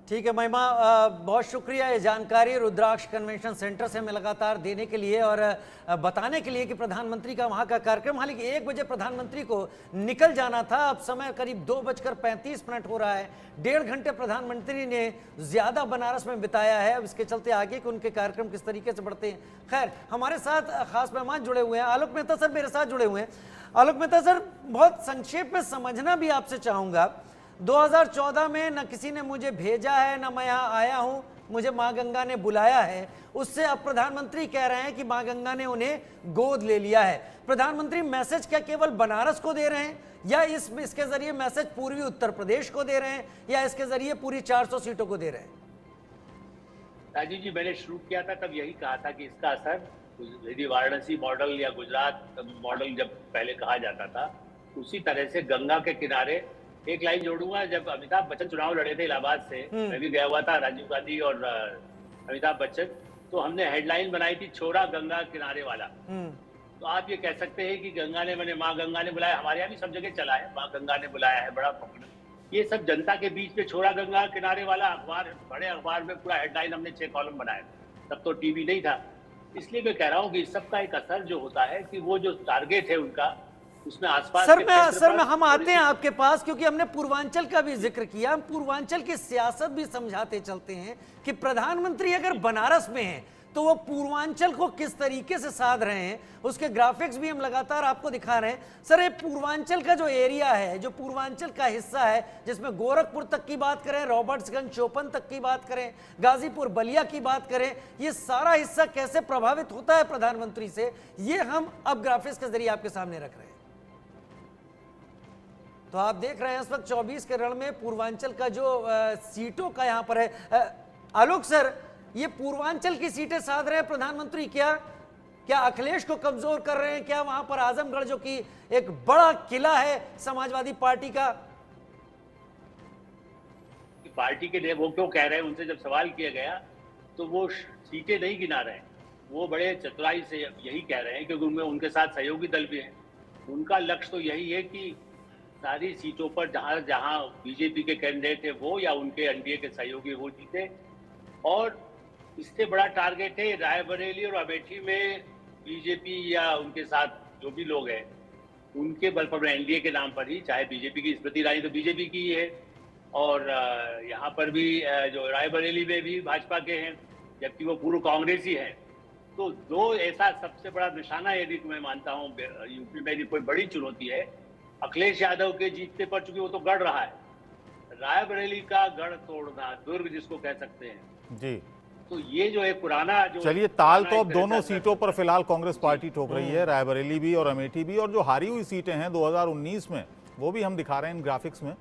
ठीक है महिमा, बहुत शुक्रिया ये जानकारी रुद्राक्ष कन्वेंशन सेंटर से हमें लगातार देने के लिए और बताने के लिए कि प्रधानमंत्री का वहाँ का कार्यक्रम, हालांकि 1 बजे प्रधानमंत्री को निकल जाना था, अब समय करीब 2:35 हो रहा है। 1.5 घंटे प्रधानमंत्री ने ज़्यादा बनारस में बिताया है। अब इसके चलते आगे कि उनके कार्यक्रम किस तरीके से बढ़ते हैं। खैर, हमारे साथ खास मेहमान जुड़े हुए हैं, आलोक मेहता सर मेरे साथ जुड़े हुए हैं। आलोक मेहता सर, बहुत संक्षेप में समझना भी आपसे चाहूँगा, 2014 में न किसी ने मुझे भेजा है न मैं यहाँ आया हूँ, मुझे माँ गंगा ने बुलाया है, उससे अब प्रधानमंत्री कह रहे हैं कि माँ गंगा ने उन्हें गोद ले लिया है। प्रधानमंत्री मैसेज क्या केवल बनारस को दे रहे हैं या इसके जरिए मैसेज पूर्वी उत्तर प्रदेश को दे रहे हैं या इसके जरिए पूरी 400 सीटों को दे रहे हैं? राजीव जी, मैंने शुरू किया था तब यही कहा था कि इसका असर यदि वाराणसी मॉडल या गुजरात मॉडल जब पहले कहा जाता था, उसी तरह से गंगा के किनारे एक लाइन जोड़ूंगा। जब अमिताभ बच्चन चुनाव लड़े थे इलाहाबाद से, मैं भी गया हुआ था, राजीव गांधी और अमिताभ बच्चन, तो हमने हेडलाइन बनाई थी छोरा गंगा किनारे वाला। तो आप ये कह सकते हैं कि गंगा ने, मैंने माँ गंगा ने बुलाया, हमारे यहाँ भी सब जगह चला है, माँ गंगा ने बुलाया है, बड़ा पॉपुलर। ये सब जनता के बीच में छोरा गंगा किनारे वाला अखबार, बड़े अखबार में पूरा हेडलाइन हमने 6 कॉलम बनाया। तब तो टीवी नहीं था, इसलिए मैं कह रहा हूँ कि इस सब का एक असर जो होता है कि वो जो टारगेट है उनका, उसमें आसपास सर मैं हम आते हैं आपके पास, क्योंकि हमने पूर्वांचल का भी जिक्र किया। हम पूर्वांचल की सियासत भी समझाते चलते हैं कि प्रधानमंत्री अगर बनारस में हैं तो वो पूर्वांचल को किस तरीके से साध रहे हैं, उसके ग्राफिक्स भी हम लगातार आपको दिखा रहे हैं। सर, ये पूर्वांचल का जो एरिया है, जो पूर्वांचल का हिस्सा है, जिसमें गोरखपुर तक की बात करें, रॉबर्ट्सगंज चौपन तक की बात करें, गाजीपुर बलिया की बात करें, ये सारा हिस्सा कैसे प्रभावित होता है प्रधानमंत्री से, ये हम अब ग्राफिक्स के जरिए आपके सामने रख रहे हैं। तो आप देख रहे हैं इस वक्त 24 के रण में पूर्वांचल का जो सीटों का यहाँ पर है। आलोक सर, ये पूर्वांचल की सीटें साध रहे हैं प्रधानमंत्री, क्या अखिलेश को कमजोर कर रहे हैं? क्या वहां पर आजमगढ़ जो कि एक बड़ा किला है समाजवादी पार्टी का, पार्टी के लिए वो क्यों कह रहे हैं, उनसे जब सवाल किया गया तो वो सीटें नहीं गिना रहे हैं। वो बड़े चतुराई से यही कह रहे हैं, क्योंकि उनमें उनके साथ सहयोगी दल भी हैं। उनका लक्ष्य तो यही है कि सारी सीटों पर जहां जहां बीजेपी के कैंडिडेट है वो या उनके एनडीए के सहयोगी वो जीते। और इससे बड़ा टारगेट है रायबरेली और अमेठी में बीजेपी या उनके साथ जो भी लोग हैं उनके बल पर, एनडीए के नाम पर ही, चाहे बीजेपी की स्मृति ईरानी तो बीजेपी की ही है, और यहाँ पर भी जो रायबरेली में भी भाजपा के हैं, जबकि वो पूर्व कांग्रेसी है। तो दो ऐसा सबसे बड़ा निशाना यदि मैं मानता हूँ यूपी में यदि कोई बड़ी चुनौती है अखिलेश यादव के जीतने पर, चूंकि वो तो गढ़ रहा है, रायबरेली का गढ़ तोड़ना, दुर्ग जिसको कह सकते हैं जी, तो ये जो है पुराना जो चलिए ताल तो अब दोनों सीटों पर फिलहाल कांग्रेस पार्टी ठोक रही है, रायबरेली भी और अमेठी भी, और जो हारी हुई सीटें हैं 2019 में वो भी हम दिखा रहे हैं इन ग्राफिक्स में।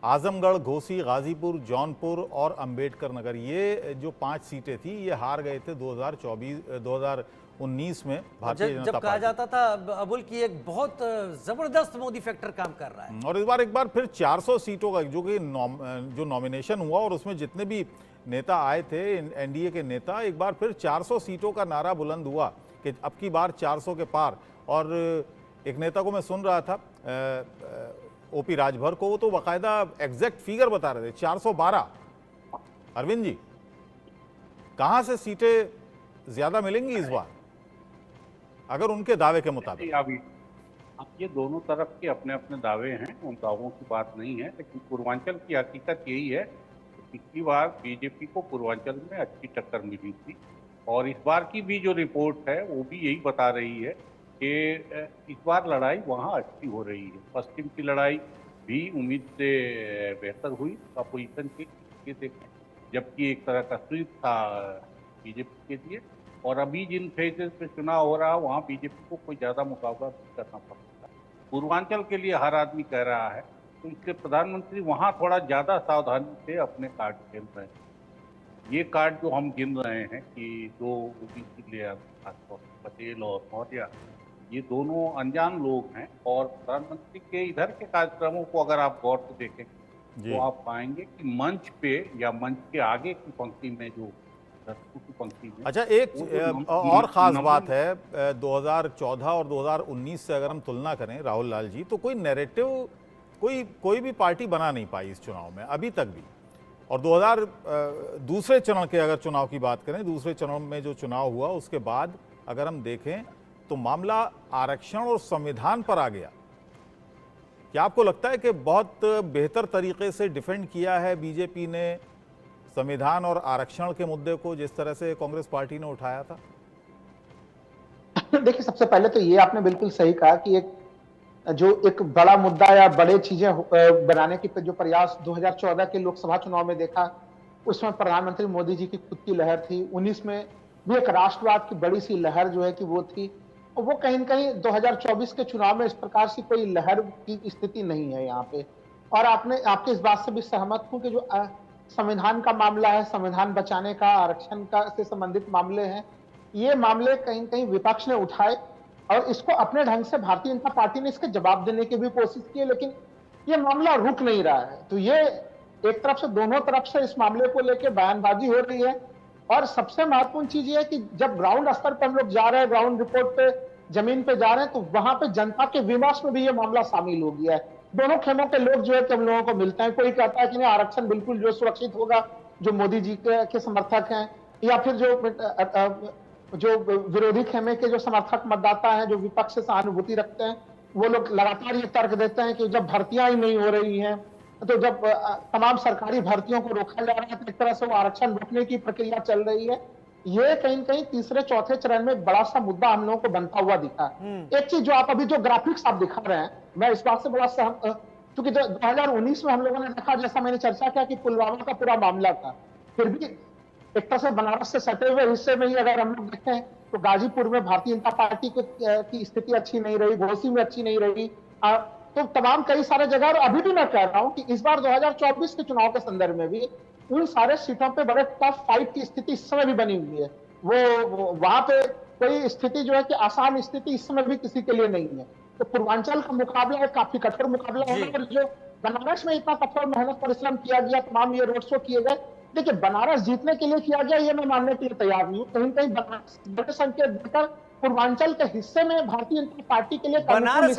आजमगढ़, घोसी, गाजीपुर, जौनपुर और अंबेडकर नगर, ये जो 5 सीटें थी ये हार गए थे 2019 में भारतीय जनता जब कहा जाता था अबुल की एक बहुत जबरदस्त मोदी फैक्टर काम कर रहा है, और इस बार एक बार फिर 400 सीटों का जो कि जो नॉमिनेशन हुआ और उसमें जितने भी नेता आए थे एनडीए के नेता, एक बार फिर 400 सीटों का नारा बुलंद हुआ कि अब की बार 400 के पार। और एक नेता को मैं सुन रहा था ओपी राजभर को, वो तो बाकायदा एग्जैक्ट फिगर बता रहे थे 412। अरविंद जी, कहां से सीटें ज्यादा मिलेंगी इस बार अगर उनके दावे के मुताबिक? अब ये दोनों तरफ के अपने अपने दावे हैं, उन दावों की बात नहीं है, लेकिन पूर्वांचल की हकीकत यही है। पिछली बार बीजेपी को पूर्वांचल में अच्छी टक्कर मिली थी, और इस बार की भी जो रिपोर्ट है वो भी यही बता रही है कि इस बार लड़ाई वहाँ अच्छी हो रही है। पश्चिम की लड़ाई भी उम्मीद से बेहतर हुई अपोजिशन के देखें, जबकि एक तरह का स्वीप था बीजेपी के लिए। और अभी जिन फेजेस पे चुनाव हो रहा है वहाँ बीजेपी को कोई ज़्यादा मुकाबला नहीं करना पड़ता। पूर्वांचल के लिए हर आदमी कह रहा है, तो इसलिए प्रधानमंत्री वहाँ थोड़ा ज़्यादा सावधानी से अपने कार्ड खेल रहे हैं। ये कार्ड जो हम गिन रहे हैं कि दो ओबीसी प्लेयर पटेल और मौर्य, ये दोनों अनजान लोग हैं, और प्रधानमंत्री के इधर के कार्यक्रमों को अगर आप गौर से देखें तो आप पाएंगे कि मंच पे या मंच के आगे की पंक्ति में जो दर्शकों की पंक्ति में, अच्छा, एक और ख़ास बात है 2014 और 2019 से अगर हम तुलना करें राहुल लाल जी, तो कोई नैरेटिव कोई भी पार्टी बना नहीं पाई इस चुनाव में अभी तक भी। और दूसरे चरण के अगर चुनाव की बात करें, दूसरे चरण में जो चुनाव हुआ उसके बाद अगर हम देखें तो मामला आरक्षण और संविधान पर आ गया। क्या आपको लगता है कि बहुत बेहतर तरीके से डिफेंड किया है बीजेपी ने संविधान और आरक्षण के मुद्दे को जिस तरह से कांग्रेस पार्टी ने उठाया था? देखिए, सबसे पहले तो ये आपने बिल्कुल सही कहा कि एक बड़ा मुद्दा या बड़े चीजें बनाने की जो प्रयास 2014 के लोकसभा चुनाव में देखा, उसमें प्रधानमंत्री मोदी जी की खुद की लहर थी। 19 में भी एक राष्ट्रवाद की बड़ी सी लहर जो है कि वो थी, और वो कहीं न कहीं 2024 के चुनाव में इस प्रकार से कोई लहर की स्थिति नहीं है यहाँ पे। और आपके इस बात से भी सहमत हूं कि जो संविधान का मामला है, संविधान बचाने का, आरक्षण का से संबंधित मामले हैं, ये मामले कहीं न कहीं विपक्ष ने उठाए और इसको अपने ढंग से भारतीय जनता पार्टी ने इसके जवाब देने की भी कोशिश की है, लेकिन ये मामला रुक नहीं रहा है। तो ये एक तरफ से, दोनों तरफ से इस मामले को लेकर बयानबाजी हो रही है। और सबसे महत्वपूर्ण चीज ये है कि जब ग्राउंड स्तर पर हम लोग जा रहे हैं, ग्राउंड रिपोर्ट पे, जमीन पे जा रहे हैं, तो वहां पे जनता के विमर्श में भी ये मामला शामिल हो गया है। दोनों खेमों के लोग जो है कि हम लोगों को मिलते हैं। कोई कहता है कि नहीं, आरक्षण बिल्कुल जो सुरक्षित होगा, जो मोदी जी के समर्थक हैं, या फिर जो विरोधी खेमे के जो समर्थक मतदाता हैं, जो विपक्ष से सहानुभूति रखते हैं, वो लोग लगातार ये तर्क देते हैं कि जब भर्तियां ही नहीं हो रही हैं, तो जब तमाम सरकारी भर्तियों को रोका जा रहा है, तो एक तरह से वो आरक्षण रोकने की प्रक्रिया चल रही है। ये कहीं न कहीं तीसरे चौथे चरण में बड़ा सा मुद्दा हम लोगों को बनता हुआ दिखा। एक चीज जो आप अभी जो ग्राफिक्स आप दिखा रहे हैं, मैं इस बात से बड़ा सहमत, क्योंकि 2019 में हम लोगों ने देखा, जैसा मैंने चर्चा किया कि पुलवामा का पूरा मामला था, फिर भी एक तरह से बनारस से सटे हुए हिस्से में ही अगर हम लोग देखें तो गाजीपुर में भारतीय जनता पार्टी की स्थिति अच्छी नहीं रही, घोसी में अच्छी नहीं रही, तो तमाम कई सारे जगह। और अभी भी मैं कह रहा हूं कि इस बार 2024 के चुनाव के संदर्भ में भी उन सारे सीटों पे बड़े टफ फाइट की स्थिति इस समय भी बनी हुई है। वो वहां पे कोई स्थिति जो है कि आसान स्थिति इस समय भी किसी के लिए नहीं है। तो पूर्वांचल का मुकाबला है, काफी कठोर मुकाबला होगा। और जो बनारस में इतना कठोर मेहनत परिश्रम किया गया, तमाम ये रोड शो किए गए। देखिए, बनारस जीतने के लिए किया गया ये मैं मानने के लिए तैयार नहीं हूँ। कहीं कहीं बनारस बड़े संकेत देकर पूर्वांचल के हिस्से में भारतीय जनता पार्टी के लिए बनारस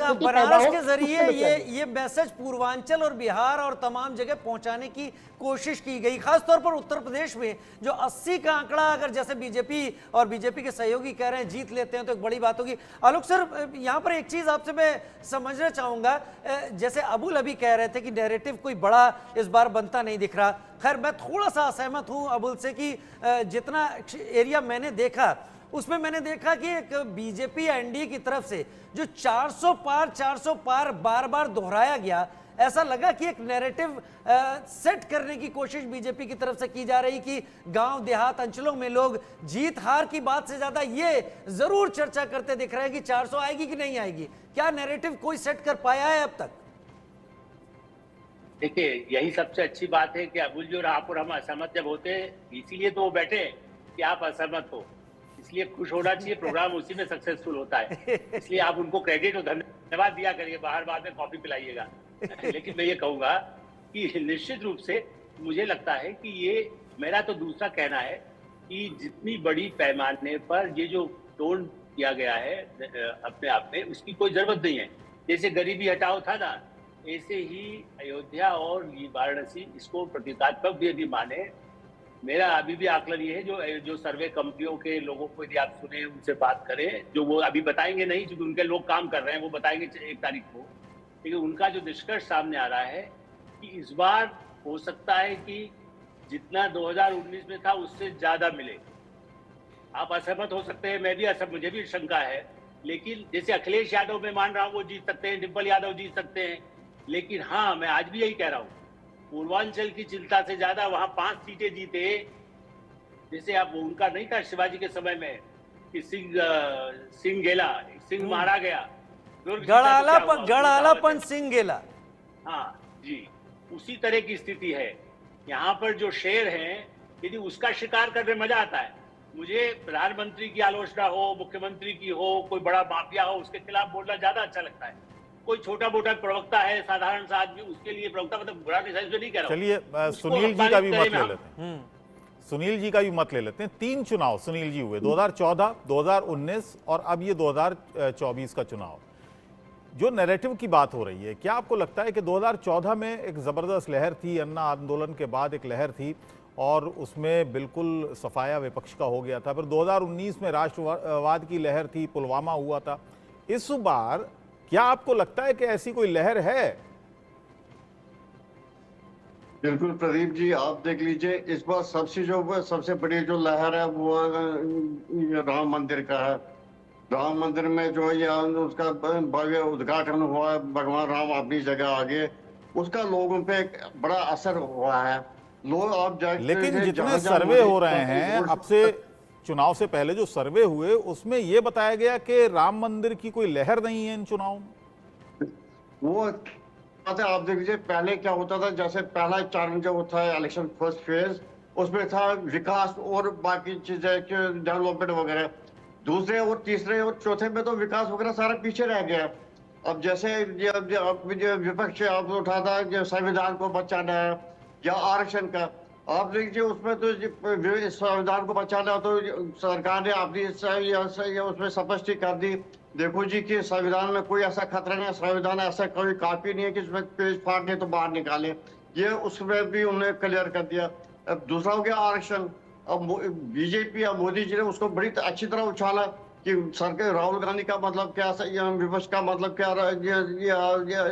के जरिए ये मैसेज पूर्वांचल और बिहार और तमाम जगह पहुंचाने की कोशिश की गई, खासतौर पर उत्तर प्रदेश में जो 80 का आंकड़ा, अगर जैसे बीजेपी और बीजेपी के सहयोगी कह रहे हैं जीत लेते हैं तो एक बड़ी बात होगी। आलोक सर, यहाँ पर एक चीज आपसे मैं समझना चाहूंगा, जैसे अबुल अभी कह रहे थे कि नैरेटिव कोई बड़ा इस बार बनता नहीं दिख रहा। खैर, मैं थोड़ा सा असहमत हूं अबुल से कि जितना एरिया मैंने देखा उसमें मैंने देखा कि एक बीजेपी एनडीए की तरफ से जो 400 पार बार बार दोहराया गया, ऐसा लगा कि एक नैरेटिव सेट करने की कोशिश बीजेपी की तरफ से की जा रही कि गांव देहात अंचलों में लोग जीत हार की बात से ज्यादा ये जरूर चर्चा करते दिख रहे हैं कि 400 आएगी कि नहीं आएगी। क्या नैरेटिव कोई सेट कर पाया है अब तक? देखिए, यही सबसे अच्छी बात है कि अबुल जी और आप और हम असहमत जब होते हैं, इसीलिए तो वो बैठे कि आप असहमत हो, इसलिए खुश होना चाहिए। प्रोग्राम उसी में सक्सेसफुल होता है, इसलिए आप उनको क्रेडिट और धन्यवाद दिया करिए, बाहर बाद में कॉफी पिलाइएगा। लेकिन मैं ये कहूंगा कि निश्चित रूप से मुझे लगता है कि ये मेरा तो दूसरा कहना है कि जितनी बड़ी पैमाने पर ये जो टोन किया गया है अपने आप में, उसकी कोई जरूरत नहीं है। जैसे गरीबी हटाओ था ना, ऐसे ही अयोध्या और वाराणसी इसको प्रतीकात्मक भी यदि माने। मेरा अभी भी आकलन ये है, जो सर्वे कंपनियों के लोगों को यदि आप सुने, उनसे बात करें, जो वो अभी बताएंगे नहीं क्योंकि उनके लोग काम कर रहे हैं, वो बताएंगे 1 तारीख को, लेकिन उनका जो निष्कर्ष सामने आ रहा है कि इस बार हो सकता है कि जितना 2019 में था उससे ज्यादा मिले। आप असहमत हो सकते हैं, मैं भी असहमत, मुझे भी शंका है, लेकिन जैसे अखिलेश यादव मैं मान रहा हूँ वो जीत सकते हैं, डिम्पल यादव जीत सकते हैं, लेकिन हाँ, मैं आज भी यही कह रहा हूँ, पूर्वांचल की चिंता से ज्यादा वहां 5 सीटें जीते। जैसे आप उनका नहीं था शिवाजी के समय में कि सिंह गेला, सिंह मारा गया, गढ़ालापन सिंह गेला। हाँ जी, उसी तरह की स्थिति है यहाँ पर। जो शेर हैं, यदि उसका शिकार करने मजा आता है। मुझे प्रधानमंत्री की आलोचना हो, मुख्यमंत्री की हो, कोई बड़ा माफिया हो, उसके खिलाफ बोलना ज्यादा अच्छा लगता है। कोई छोटा मोटा प्रवक्ता है, साधारण सा आदमी, उसके लिए प्रवक्ता मतलब बुरा नहीं कह रहा। चलिए, सुनील जी का भी मत ले लेते हैं। सुनील जी का भी मत ले लेते हैं। 3 चुनाव सुनील जी हुए, 2014, 2019 और अब ये 2024 का चुनाव। जो नैरेटिव की बात हो रही है, क्या आपको लगता है कि 2014 में एक जबरदस्त लहर थी, अन्ना आंदोलन के बाद एक लहर थी और उसमें बिल्कुल सफाया विपक्ष का हो गया था, फिर 2019 में राष्ट्रवाद की लहर थी, पुलवामा हुआ था। इस बार क्या आपको लगता है कि ऐसी कोई लहर है? बिल्कुल प्रदीप जी, आप देख लीजिए, इस बार सबसे बड़ी जो लहर है वो राम मंदिर का है। राम मंदिर में जो ये उसका भव्य उद्घाटन हुआ है, भगवान राम अपनी जगह आ गए, उसका लोगों पे एक बड़ा असर हुआ है। लोग आप लेकिन जितने सर्वे हो रहे हैं, अब से चुनाव से पहले जो सर्वे हुए उसमें यह बताया गया कि राम मंदिर की कोई लहर नहीं है इन चुनाव में। वो आप देख लीजिए, पहले क्या होता था, जैसे पहला चरण जो था इलेक्शन फर्स्ट फेज, उसमें था विकास और बाकी चीजें डेवलपमेंट वगैरह। दूसरे और तीसरे और चौथे में तो विकास वगैरह सारा पीछे रह गया। अब जैसे विपक्ष आप उठाता है संविधान को बचाना है या आरक्षण का, आप देखिए उसमें तो संविधान को बचाना तो सरकार ने अपनी उसमें स्पष्टी कर दी, देखो जी कि संविधान में कोई ऐसा खतरा नहीं है, संविधान ऐसा कोई कापी नहीं है कि उसमें पेज फाड़ने तो बाहर निकाले, ये उसमें भी उन्होंने क्लियर कर दिया। अब दूसरा हो गया आरक्षण। अब बीजेपी या मोदी जी ने उसको बड़ी अच्छी तरह उछाला कि सरकार, राहुल गांधी का मतलब क्या, विपक्ष का मतलब क्या,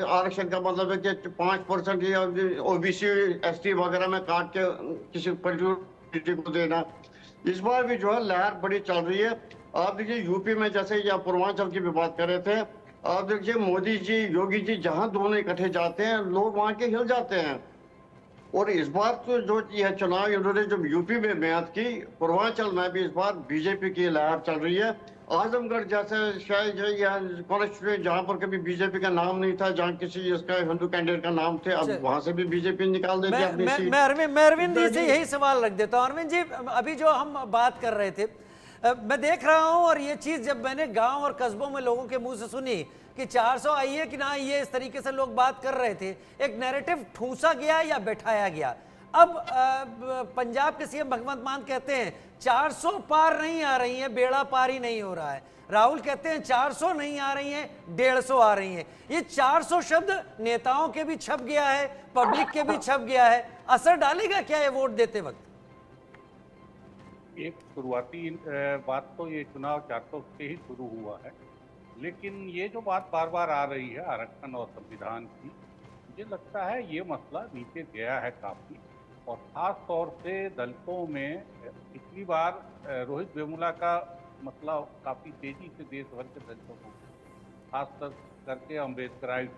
आरक्षण का मतलब है कि 5% ओबीसी एसटी वगैरह में काट के किसी पर्टिकुलर को देना। इस बार भी जो है लहर बड़ी चल रही है। आप देखिए यूपी में, जैसे या पूर्वांचल की भी बात कर रहे थे, आप देखिए मोदी जी, योगी जी जहां दोनों इकट्ठे जाते हैं, लोग वहां के हिल जाते हैं। और इस बार तो जो यह चुनाव इन्होंने जब यूपी में मेहनत की, पूर्वांचल में भी इस बार बीजेपी की लहर चल रही है। आजमगढ़ जैसे शायद कॉन्स्टिट्यूएंसी जहां पर कभी बीजेपी का नाम नहीं था, जहां किसी इसका हिंदू कैंडिडेट का नाम थे, अब वहां से भी बीजेपी निकाल देती है अपनी सीट। मैं अरविंद जी से यही सवाल रख देता हूँ। अरविंद जी, अभी जो हम बात कर रहे थे, मैं देख रहा हूं और ये चीज जब मैंने गांव और कस्बों में लोगों के मुंह से सुनी, कि 400 आई है कि ना आई है, इस तरीके से लोग बात कर रहे थे। एक नैरेटिव ठूंसा गया या बैठाया गया। अब पंजाब के सीएम भगवंत मान कहते हैं 400 पार नहीं आ रही हैं, बेड़ा पार ही नहीं हो रहा है। राहुल कहते हैं 400 नहीं आ रही हैं, 150 आ रही हैं। ये 400 शब्द नेताओं के भी छप गया है, पब्लिक के भी छप गया है। असर डालेगा क्या ये वोट देते वक्त? एक शुरुआती बात तो ये चुनाव 400 से ही शुरू हुआ है, लेकिन ये जो बात बार बार आ रही है आरक्षण और संविधान की, मुझे लगता है ये मसला नीचे गया है काफी। और खास तौर से दलितों में पिछली बार रोहित वेमुला का मसला काफी तेजी से देश भर के दलितों को, खास करके अम्बेडकराइट,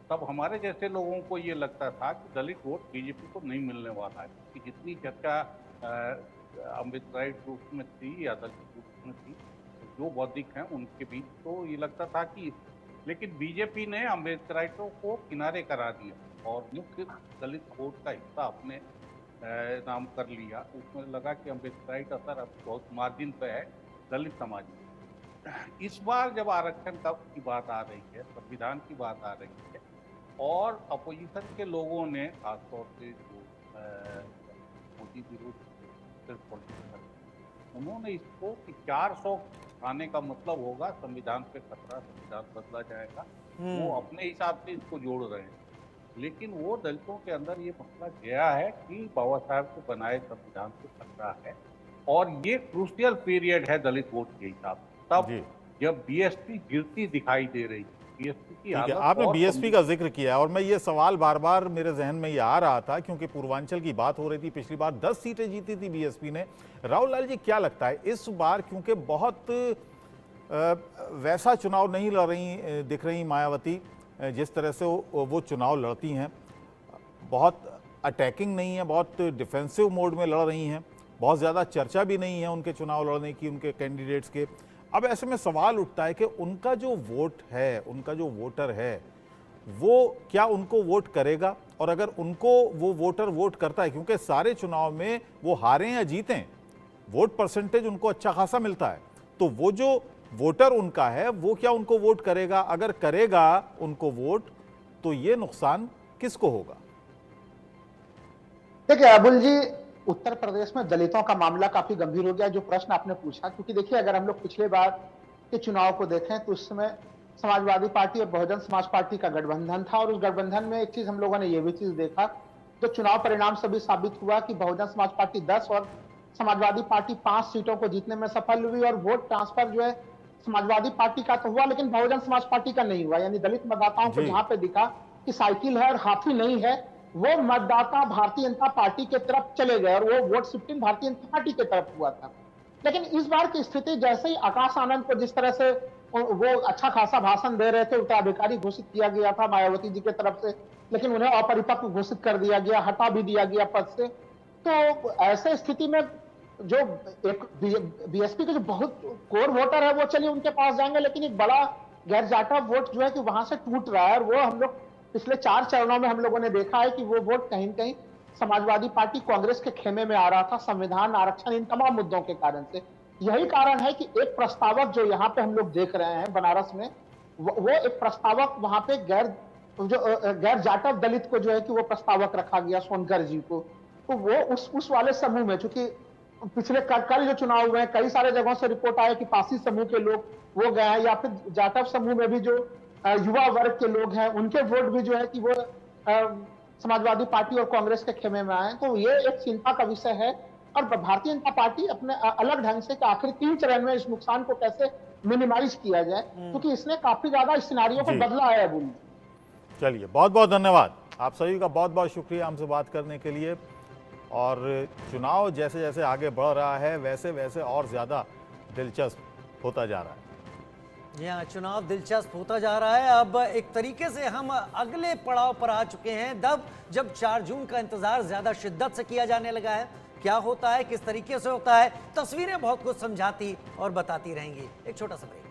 तब हमारे जैसे लोगों को ये लगता था कि दलित वोट बीजेपी को नहीं मिलने वाला है, कि जितनी चर्चा अम्बेडकराइट ग्रुप में थी या दलित ग्रुप में थी, जो बौद्धिक हैं उनके बीच, तो ये लगता था कि, लेकिन बीजेपी ने अम्बेडकराइटों को किनारे करा दिया और मुख्य दलित वोट का हिस्सा अपने नाम कर लिया। उसमें लगा कि अम्बेडकराइट असर अब बहुत मार्जिन पे है दलित समाज में। इस बार जब आरक्षण की बात आ रही है, संविधान की बात आ रही है, और अपोजिशन के लोगों ने खासतौर से जो मोदी विरोध उन्होंने इसको कि 400 आने का मतलब होगा संविधान पे खतरा, संविधान बदला जाएगा, वो अपने हिसाब से इसको जोड़ रहे हैं। लेकिन वो दलितों के अंदर ये मसला गया है कि बाबा साहब के बनाए संविधान पे खतरा है, और ये क्रूशियल पीरियड है दलित वोट के हिसाब से। तब जब बीएसपी गिरती दिखाई दे रही, बीएसपी की हालत, आपने बीएसपी का जिक्र किया और मैं ये सवाल बार बार मेरे जहन में ये आ रहा था, क्योंकि पूर्वांचल की बात हो रही थी। पिछली बार 10 सीटें जीती थी बीएसपी ने। राहुल लाल जी, क्या लगता है इस बार, क्योंकि बहुत वैसा चुनाव नहीं लड़ रही दिख रही मायावती जिस तरह से वो चुनाव लड़ती हैं, बहुत अटैकिंग नहीं है, बहुत डिफेंसिव मोड में लड़ रही हैं, बहुत ज़्यादा चर्चा भी नहीं है उनके चुनाव लड़ने की, उनके कैंडिडेट्स के। अब ऐसे में सवाल उठता है कि उनका जो वोट है, उनका जो वोटर है, वो क्या उनको वोट करेगा? और अगर उनको वो वोटर वोट करता है, क्योंकि सारे चुनाव में वो हारें या जीतें, वोट परसेंटेज उनको अच्छा खासा मिलता है, तो वो जो वोटर उनका है वो क्या उनको वोट करेगा? अगर करेगा उनको वोट, तो ये नुकसान किसको होगा? देखिए अबुल जी, उत्तर प्रदेश में दलितों का मामला काफी गंभीर हो गया, जो प्रश्न आपने पूछा। क्योंकि देखिए, अगर हम लोग पिछले बार के चुनाव को देखें तो उस समय समाजवादी पार्टी और बहुजन समाज पार्टी का गठबंधन था, और उस गठबंधन में एक चीज हम लोगों ने ये भी चीज देखा, जो चुनाव परिणाम से भी साबित हुआ कि बहुजन समाज पार्टी 10 और समाजवादी पार्टी 5 सीटों को जीतने में सफल हुई। और वोट ट्रांसफर जो है समाजवादी पार्टी का तो हुआ, लेकिन बहुजन समाज पार्टी का नहीं हुआ। यानी दलित मतदाताओं को जहां पे दिखा कि साइकिल है और हाथी नहीं है, वो मतदाता भारतीय जनता पार्टी के तरफ चले गए और वो vote shifting Bharatiya Janata party के तरफ हुआ था। लेकिन इस बार की स्थिति, जैसे ही आकाश आनंद को जिस तरह से वो अच्छा खासा भाषण दे रहे थे, उत्तराधिकारी घोषित किया गया था मायावती जी की तरफ से, लेकिन उन्हें अपरिपक्व घोषित कर दिया गया, हटा भी दिया गया पद से। तो ऐसे स्थिति में जो एक बीएसपी के जो बहुत कोर वोटर है वो चलिए उनके पास जाएंगे, लेकिन एक बड़ा गैर जाटा वोट जो है कि वहां से टूट रहा है। और वो हम लोग पिछले 4 चरणों में हम लोगों ने देखा है कि वो वोट कहीं न कहीं समाजवादी पार्टी कांग्रेस के खेमे में आ रहा था, संविधान, आरक्षण, इन तमाम मुद्दों के कारण से। यही कारण है कि एक प्रस्तावक जो यहाँ पे हम लोग देख रहे हैं बनारस में, वो एक प्रस्तावक वहां पे गैर जाटव दलित को जो है कि वो प्रस्तावक रखा गया, सोनकर जी को। तो वो उस वाले समूह में, चूंकि पिछले कल जो चुनाव हुए हैं, कई सारे जगहों से रिपोर्ट आया कि पासी समूह के लोग वो गए हैं, या फिर जाटव समूह में भी जो युवा वर्ग के लोग हैं उनके वोट भी जो है कि वो समाजवादी पार्टी और कांग्रेस के खेमे में आए। तो ये एक चिंता का विषय है, और भारतीय जनता पार्टी अपने अलग ढंग से आखिर 3 चरण में इस नुकसान को कैसे मिनिमाइज किया जाए, क्योंकि इसने काफी ज्यादा इस सिनारियो को बदला है। अबुल, चलिए, बहुत बहुत धन्यवाद आप सभी का, बहुत बहुत शुक्रिया हमसे बात करने के लिए। और चुनाव जैसे जैसे आगे बढ़ रहा है वैसे वैसे और ज़्यादा दिलचस्प होता जा रहा है। जी हाँ, चुनाव दिलचस्प होता जा रहा है। अब एक तरीके से हम अगले पड़ाव पर आ चुके हैं, जब 4 जून का इंतजार ज़्यादा शिद्दत से किया जाने लगा है। क्या होता है, किस तरीके से होता है, तस्वीरें बहुत कुछ समझाती और बताती रहेंगी। एक छोटा सा ब्रेक।